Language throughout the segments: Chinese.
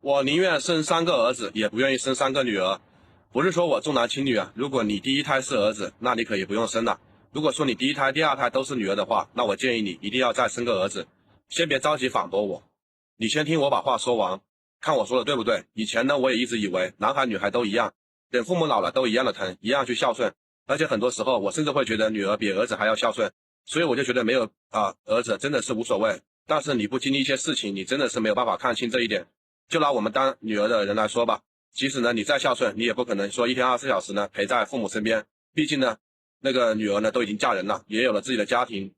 我宁愿生3个儿子，也不愿意生3个女儿。不是说我重男轻女啊，如果你第一胎是儿子，那你可以不用生了。如果说你第一胎、第二胎都是女儿的话，那我建议你一定要再生个儿子。先别着急反驳我，你先听我把话说完，看我说的对不对。以前呢，我也一直以为男孩女孩都一样，等父母老了都一样的疼，一样去孝顺。而且很多时候我甚至会觉得女儿比儿子还要孝顺，所以我就觉得没有儿子真的是无所谓。但是你不经历一些事情，你真的是没有办法看清这一点。就拿我们当女儿的人来说吧，即使呢你再孝顺，你也不可能说一天24小时呢陪在父母身边，毕竟呢那个女儿呢都已经嫁人了，也有了自己的家庭。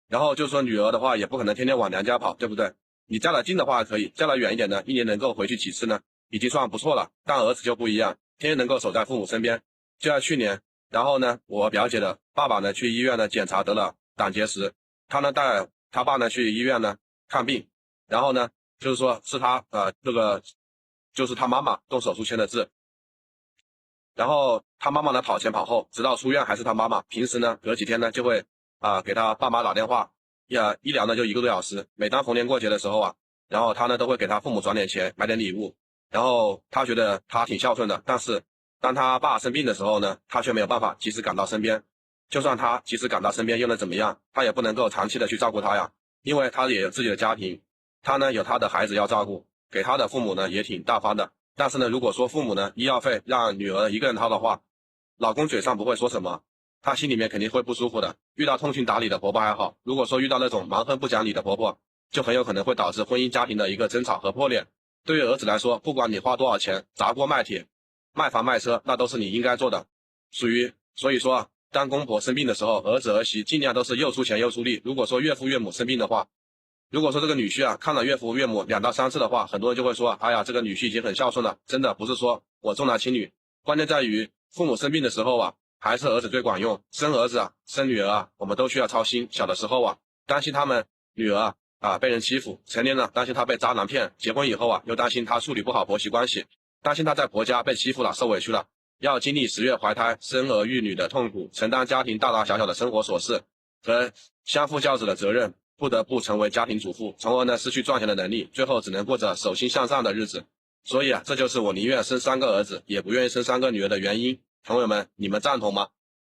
然后就说女儿的话也不可能天天往娘家跑，对不对？你嫁得近的话可以，嫁得远一点呢，一年能够回去几次呢，已经算不错了。但儿子就不一样，天天能够守在父母身边。就在去年，然后呢我表姐的爸爸呢去医院呢检查得了胆结石，他呢带他爸呢去医院呢看病，然后呢就是说是他就是他妈妈动手术签的字，然后他妈妈呢跑前跑后，直到出院还是他妈妈。平时呢隔几天呢就会给他爸妈打电话，医疗呢就1个多小时。每当逢年过节的时候然后他呢都会给他父母转点钱，买点礼物。然后他觉得他挺孝顺的，但是当他爸生病的时候呢，他却没有办法及时赶到身边。就算他及时赶到身边又能怎么样？他也不能够长期的去照顾他呀，因为他也有自己的家庭，他呢有他的孩子要照顾，给他的父母呢也挺大方的。但是呢，如果说父母呢医药费让女儿一个人掏的话，老公嘴上不会说什么，他心里面肯定会不舒服的。遇到通情达理的婆婆还好，如果说遇到那种蛮横不讲理的婆婆，就很有可能会导致婚姻家庭的一个争吵和破裂。对于儿子来说，不管你花多少钱，砸锅卖铁，卖房卖车，那都是你应该做的，所以说当公婆生病的时候，儿子儿媳尽量都是又出钱又出力。如果说岳父岳母生病的话，如果说这个女婿看了岳父岳母2到3次的话，很多人就会说，哎呀，这个女婿已经很孝顺了。真的不是说我重男轻女，关键在于父母生病的时候还是儿子最管用。生儿子生女儿我们都需要操心。小的时候担心他们女儿被人欺负，成年了担心她被渣男骗，结婚以后又担心她处理不好婆媳关系，担心她在婆家被欺负了受委屈了，要经历10月怀胎生儿育女的痛苦，承担家庭大大小小的生活琐事和相夫教子的责任，不得不成为家庭主妇，从而呢失去赚钱的能力，最后只能过着手心向上的日子。所以这就是我宁愿生3个儿子，也不愿意生3个女儿的原因。朋友们，你们赞同吗？